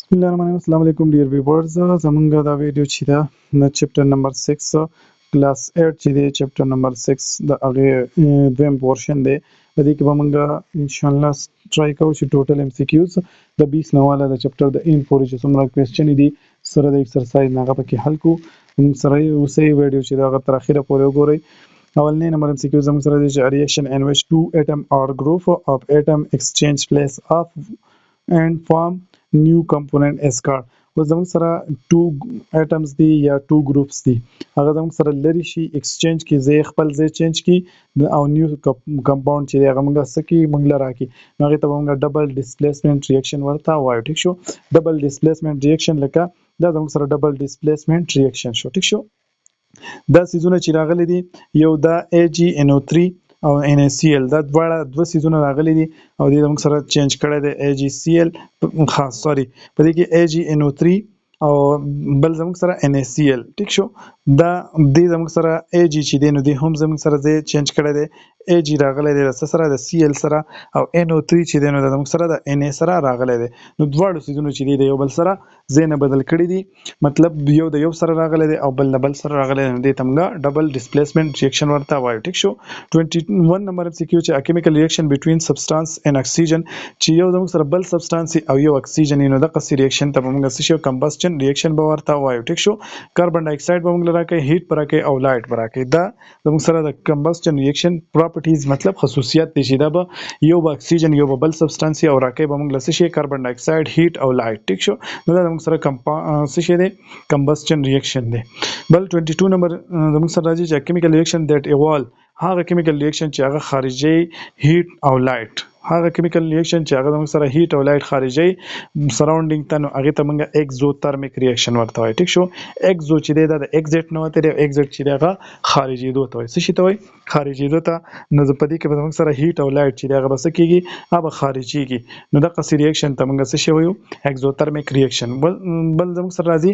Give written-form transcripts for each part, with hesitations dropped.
Bismillahirrahmanirrahim. Assalamu alaikum dear viewers. زمونږ دا ویډیو چې دا د چپټر نمبر 6 کلاس 8 چې دی چپټر نمبر 6 د هغه دویم پورشن دی. په دې کې به موږ ان شاء الله ټرای کوو چې ټوټل ام سی کیوز د 20 نواله د چپټر د ان پورې چې څومره کوېسچن دي سره د ایکسرسایز نه هغه پکې حل کوو. موږ سره یې اوسې ویډیو چې دا تر اخره پورې وګورئ. اولنی نمبر ام سی کیوز زموږ سره دی چې reaction in which two atom or group of atom exchange place of and form new component is called. اوس زموږ سره ټو اټمز دي یا ټو ګروپس دي، هغه زموږ سره لري شي ایکسچینج کی ځای خپل ځای چینج کی او نیو کمپاوند چې هغه موږ سکی موږ لرا کی نو هغه ته موږ ډبل ډیسپلیسمنت ریاکشن ورته وایو. ټیک شو، ډبل ډیسپلیسمنت ریاکشن لکه دا زموږ سره ډبل ډیسپلیسمنت ریاکشن شو. ټیک شو، دا سیزونه چې راغلي دي یو دا AgNO3 او NaCl دا دوه سیزونه راغلي دي او دې موږ سره چینج کړی دی AgCl خاص سوري په دې کې AgNO3 او بل زموږ سره NaCl. ټیک شو، دا دې زموږ سره Ag چې دی نو دې هم زموږ سره دې چینج کړی دی Ag راغلی دی د سره د Cl سره او NO3 چې دی نو د موږ سره د Na سره راغلی دی. نو دواړو سیزونو چې دی د یو بل سره ځای نه بدل کړي دي، مطلب یو د یو سره راغلی دی او بل د بل سره راغلی دی، دې ته موږ ډبل ډیسپلیسمنت ریاکشن ورته وایو. ټیک شو، 21 نمبر ام سی کیو چې ا کیمیکل ریاکشن بټوین سبسټانس ان اکسیجن چې یو زموږ سره بل سبسټانس او یو اکسیجن نو د قصې ریاکشن ته موږ څه شو کمبشن ریاکشن به ورته وایو. ټیک شو، کاربن ډای اکساید به موږ لراکې هیټ پراکې او لایټ پراکې دا زموږ سره د کمبشن ریاکشن پراپرټیز مطلب خصوصیات دي چې دا به یو به اکسیجن یو به بل سبسټانس او راکې به موږ لسه شي کاربن ډای اکساید هیټ او لایټ. ټیک شو، نو دا موږ سره څه شي دی کمبشن ریاکشن دی. بل 22 نمبر زموږ سره راځي چې کیمیکل ریاکشن دیٹ ایوالو هغه کیمیکل ریاکشن چې هغه خارجي هیټ او لایټ، هغه کیمیکل ریاکشن چې هغه موږ سره هیټ او لایټ خارجي سراوندینګ ته نو هغه ته موږ اکزوترمیک ریاکشن ورته وایي. ټیک شو، اکزو چې دی دا د ایگزیټ نه وته دی، ایگزیټ چې دی هغه خارجي دوه ته وایي. څه شي ته وایي خارجي دوه ته. نو په دې کې به موږ سره هیټ او لایټ چې دی هغه بس کېږي هغه خارجيږي، نو د قصې ریاکشن ته موږ څه شي وایو اکزوترمیک ریاکشن. بل زموږ سره راځي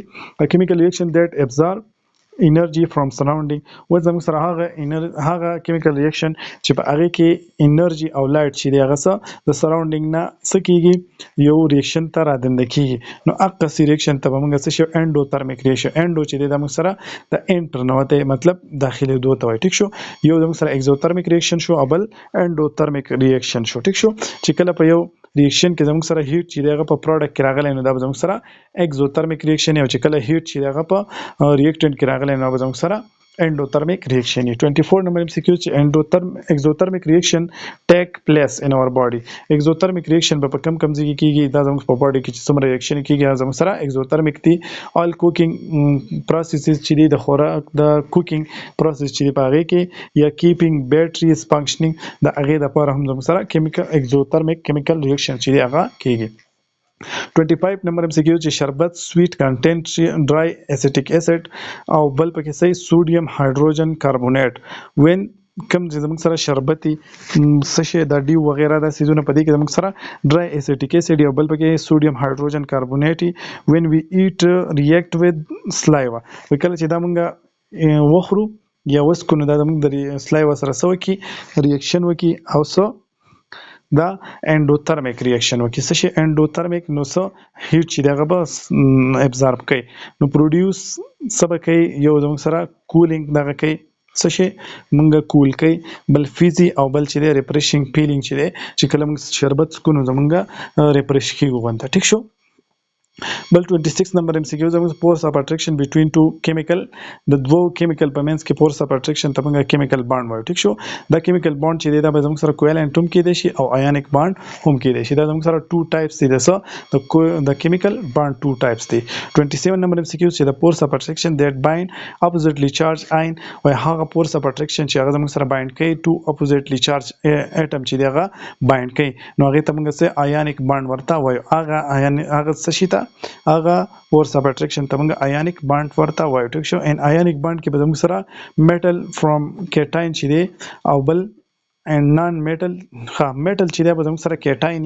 کیمیکل ریاکشن دیٹ ابزارب انرژي فرام سراوندینګ. و زموږ سره هغه کیمیکل ریاکشن چې په هغه کې انرژي او لایټ چې دی هغه څه د سراوندینګ نه څه کیږي یو ریاکشن ته رادنده کیږي، نو هغه سی ریاکشن ته موږ څه شو اندوترمیک ریاکشن. اندو چې دی د موږ سره د انټر نه وته مطلب داخلي دوه ته وایي. ټیک شو، یو د موږ سره اکزوترمیک ریاکشن شو او بل اندوترمیک ریاکشن شو. ټیک شو، چې کله په یو ریاکشن کې زموږ سره هیټ چې دغه په پروډکټ کې راغلی نو دا زموږ سره اکزوترمیک ریاکشن او چې کله هیټ چې دغه په ریاکټنټ کې راغلی نو زموږ سره endothermic reaction. 24 number MCQ چې exothermic reaction take place in our body. exothermic reaction په کم ځای کې کیږي دا زموږ په باډي کې چې څومره ریاکشن کیږي زموږ سره exothermic دي. all cooking processes چې دي د خوراک د cooking process چې په هغه کې یا keeping batteries functioning د هغه د لپاره هم زموږ سره chemical exothermic chemical reaction چې دی هغه کیږي. 25 نمبر MCQ چې شربت سویټ کنټینټ ډرای اسیټیک اسید او بل پکې صحیح سوډیم هایدروجن کاربونیټ وین کم چې زموږ سره شربتي سشه د ډي وغیرہ د سیزونه په دې کې زموږ سره ډرای اسیټیک اسید او بل پکې سوډیم هایدروجن کاربونیټ وین وی ایټ ریاکټ وذ سلایوا وکړه چې دا موږ وخورو یا وسکو نو دا موږ د سلایوا سره سو کی ریاکشن وکي او سو دا اندوترمیک ریاکشن وکي. څه شي اندوترمیک نو څه هیټ چې دغه به ابزارب کوي نو پروډوس سبا کوي یو زموږ سره کولینګ دغه کوي څه شي مونږه کول کوي بل فیزي او بل چې دی ریفریشینګ فیلینګ چې دی چې کله موږ شربت سکو نو زمونږه ریفریش کیږو غونته. ټیک شو، بل 26 نمبر MCQ زموږ فورس اف اټریکشن بټوین ټو کیمیکل د دوه کیمیکل په منځ کې فورس اف اټریکشن ته موږ کیمیکل بانډ وایو. ټیک شو، دا کیمیکل بانډ چې دی دا به زموږ سره کویلنټ هم کېدای شي او آیونیک بانډ هم کېدای شي. دا زموږ سره ټو ټایپس دي د کیمیکل بانډ ټو ټایپس دي. 27 نمبر MCQ چې د فورس اف اټریکشن دیٹ بایند اپوزیټلی چارج آین وای هغه فورس اف اټریکشن چې هغه زموږ سره بایند کوي ټو اپوزیټلی چارج اټم چې دی هغه بایند کوي نو هغه ته موږ څه آیونیک بانډ ورته وایو. هغه څه شي ته هغه فورس اف اټریکشن ته موږ آیونیک بانډ ورته وایو. ټیک شو، ان آیونیک بانډ کې به زموږ سره میټل فرام کیټاین چې دی او بل and non metal metal چې دی به زموږ سره کیټاین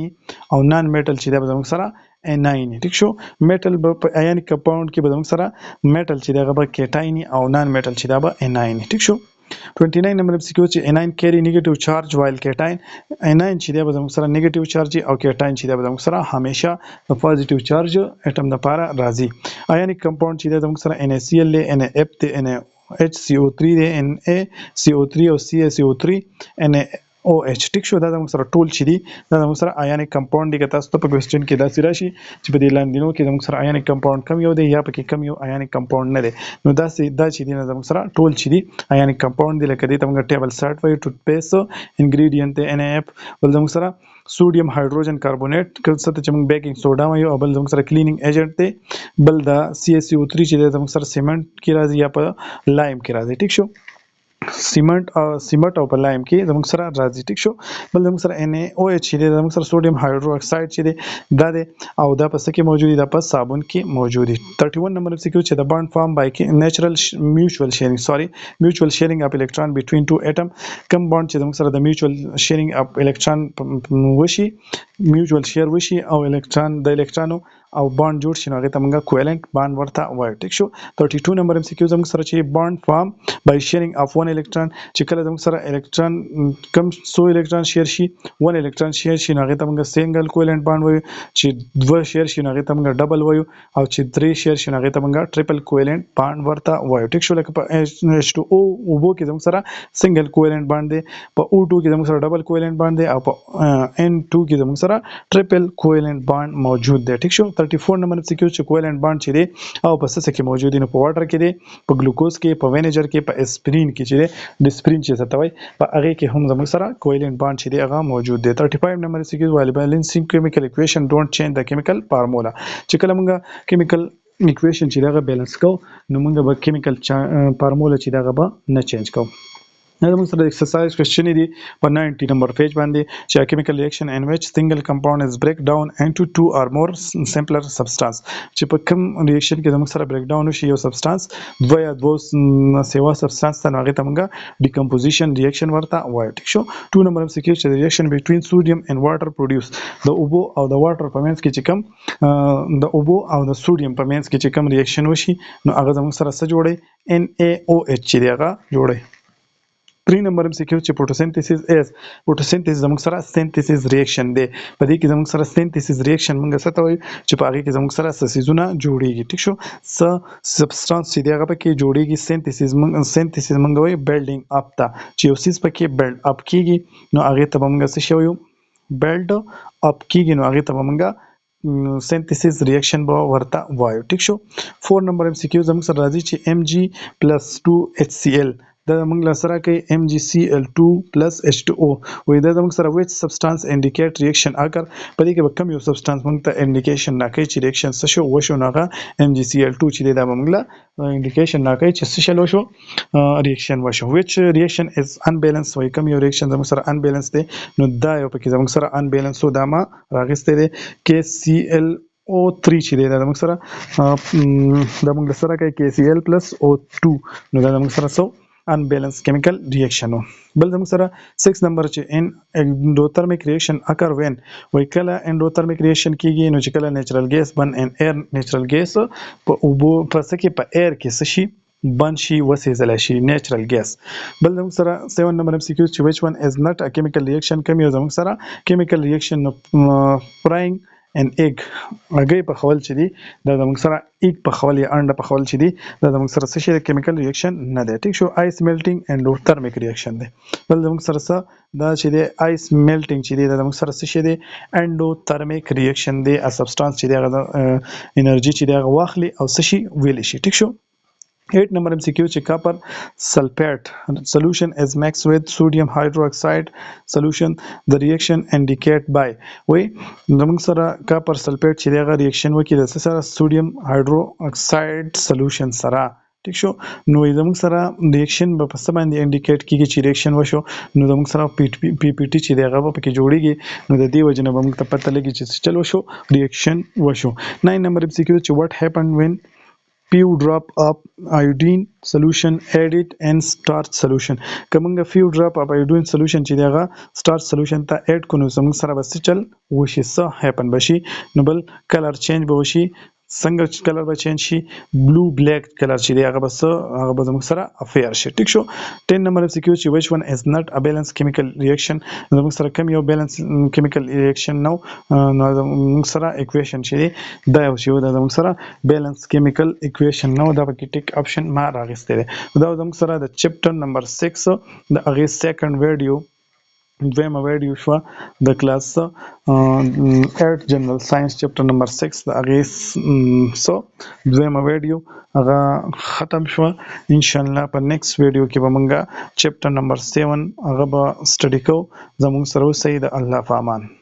او نان میټل چې دی به زموږ سره اناین. ټیک شو، میټل په آیونیک کمپاوند کې به زموږ سره میټل چې دی به کیټاین او نان میټل چې دی به اناین. ټیک شو، 29 نمبر MCQ چې anion carry negative charge while cation anion چې دی به زموږ سره negative charge او cation چې دی به زموږ سره همیشه positive charge اټم لپاره راځي. ionic compound چې دی زموږ سره NaCl دی NaF دی NaHCO3 دی NaCO3 او CaCO3 NaOH ټیک شو. دا زموږ سره ټول چې دي دا زموږ سره ionic compound دي. که تاسو ته په کوېسچن کې داسې راشي چې په دې لاندینو کې زموږ سره ionic compound کم یو دی یا پکې کم یو ionic compound نه دی نو دا چې دي نه زموږ سره ټول چې دي ionic compound دي. لکه دې ته موږ ټیبل سټ وایو ټوت پیسټ انګریډینټ دی NaF بل زموږ سره سوډیم هایدروجن کاربونیټ څه ته چې موږ بیکینګ سوډا وایو او بل زموږ سره کلینینګ ایجنټ دی. بل دا CaCO3 چې دی زموږ سره سیمنټ کې راځي یا په لایم کې راځي ټیک شو. سیمنټ او په لایم کې زموږ سره راځي ټیک شو. بل زموږ سره NaOH چې دی زموږ سره سوډیم هایدرو اکساید چې دی دا دی او دا په څه کې موجود دی دا په صابون کې موجود دی. 31 نمبر MCQ چې د بانډ فارم بای نیچرل میوچوال شیرینګ اف الکترون بټوین ټو اټم کم بانډ چې زموږ سره د میوچوال شیرینګ اف الکترون وشي میوچوال شیر وشي او الکترونو او بانډ جوړ شي نو هغه ته موږ کوالنت بانډ ورته وایو ټیک شو. 32 نمبر MCQ زموږ سره چې بانډ فارم بای شیرینګ اف ون الکترون چې کله زموږ سره الکترون کم 100 الکترون شیر شي ون الکترون شیر شي نو هغه ته موږ سنگل کوالنت بانډ وایو. چې دوه شیر شي نو هغه ته موږ ډبل وایو او چې درې شیر شي نو هغه ته موږ ټریپل کوالنت بانډ ورته وایو ټیک شو. لکه په H2O اوبو کې زموږ سره سنگل کوالنت بانډ دی په O2 کې زموږ سره ډبل کوالنت بانډ دی او په N2 کې زموږ سره ټریپل کوالنت بانډ موجود دی ټیک شو. 34 نمبر MCQ چې کوالنت بانډ چې دی او په څه کې موجود دی نو په واټر کې دی په ګلوکوز کې په وینیجر کې په اسپرین کې چې دی ډسپرین چې څه ته وایي په هغه کې هم زموږ سره کوالنت بانډ چې دی هغه موجود دی. 35 نمبر MCQ والبالانسینګ کیمیکل اکویشن ډونټ چینج د کیمیکل فارمولا چې کله موږ کیمیکل اکویشن چې دغه بیلانس کو نو موږ به کیمیکل فارمولا چې دغه به نه چینج کو. دا موږ سره ایکسرسایز کوېسچن دي په 90 نمبر پیج باندې چې chemical reaction in which single compound is break down into two or more simpler substance چې په کوم ریاکشن کې زموږ سره بریک ډاون وشي یو سبستانس دوه یا دوه سیوا سبستانس ته هغه ته موږ ډیکمپوزیشن ریاکشن ورته وایو ټیک شو. 2 نمبر MCQ چې ریاکشن بټوین سوډیم and water produce د اوبو او د واټر په منځ کې چې کوم د اوبو او د سوډیم په منځ کې چې کوم ریاکشن وشي نو هغه زموږ سره څه جوړي NaOH چې هغه جوړي. 3 نمبر MCQ چې فوټوسنتھیسس زموږ سره سنتھیسس ریاکشن دی په دې کې زموږ سره سنتھیسس ریاکشن موږ څه ته وایو چې په هغه کې زموږ سره سیزونه جوړیږي ټیک شو. سبستانس چې هغه پکې جوړیږي سنتھیسس موږ وایو بلډینګ اپ تا چې یو سیس پکې بلډ اپ کیږي نو هغه ته موږ څه شویو بلډ اپ کیږي نو هغه ته موږ سنتھیسس ریاکشن به ورته وایو ټیک شو. 4 نمبر MCQ زموږ سره راځي چې Mg+2HCl دا موږ سره کوي MgCl2+H2O وای دا موږ سره which substance indicate reaction اگر په دې کې به کم یو سبستانس موږ ته انډیکیشن راکوي چې ریاکشن څه شو وشو نو هغه MgCl2 چې دا موږ له انډیکیشن راکوي چې څه شل وشو ریاکشن وشو. which reaction is unbalanced وای کم یو ریاکشن زموږ سره unbalanced دی نو دا یو پکې زموږ سره unbalanced و دا ما راغسته دی KClO3 چې دی دا موږ سره دا موږ سره کوي KCl+O2 نو دا موږ سره سو unbalanced chemical reaction. بل زموږ سره 6 نمبر چې endothermic reaction occur when وای کله endothermic reaction کیږي نو چې کله natural gas burn and air natural gas په اوبو په سکه په air کې څه شي بند شي وسېزل شي natural gas. بل زموږ سره 7 نمبر MCQ چې which one is not a chemical reaction کوم یو زموږ سره chemical reaction frying and egg هغه په خول چې دی دا زموږ سره ایګ په خول یا انډه په خول چې دی دا زموږ سره څه شي کیمیکل ریاکشن نه دی ټیک شو. آیس میلټینګ انډوترمیک ریاکشن دی. بل زموږ سره دا چې دی آیس میلټینګ چې دی دا زموږ سره څه شي دی انډوترمیک ریاکشن دی ا سبستانس چې دی هغه انرژي چې دی هغه واخلي او څه شي ویل شي ټیک شو. 8 نمبر MCQ چې copper sulfate solution is mixed with sodium hydroxide solution the reaction indicate by وای زموږ سره copper sulfate چې دغه ریاکشن وکړي د سره sodium hydroxide solution سره ټیک شو نو زموږ سره ریاکشن په څه باندې انډیکیټ کیږي چې ریاکشن وشو نو زموږ سره PPT چې دغه په کې جوړیږي نو د دې وجنه به موږ ته پته لګي چې چل وشو ریاکشن وشو. 9 نمبر MCQ چې what happened when few drop of iodine solution added and starch solution کومه few drop of iodine solution چې دغه starch solution ته اډ کونو زموږ سره بس چل وشي څه هپن بشي نو بل کلر چینج به وشي څنګه چې کلر به چینج شي بلو بلیک کلر چې دی هغه به زموږ سره افیر شي ټیک شو 10 نمبر ام سی کیو چې which one is not a balanced chemical reaction زموږ سره کوم یو بیلانس chemical reaction نو زموږ سره equation چې دی دا یو چې دا زموږ سره بیلانس chemical equation نو دا پکې ټیک اپشن ما راغسته دی دا زموږ سره د چپټر نمبر 6 د هغه سیکنډ ویډیو دویمه ویډیو شو د کلاس 8 جنرال ساينس چپټر نمبر 6 د هغه دویمه ویډیو هغه ختم شو ان شاء الله په نیکسټ ویډیو کې به موږ چپټر نمبر 7 هغه به سټډي کوو زموږ سره اوسئ د الله په امان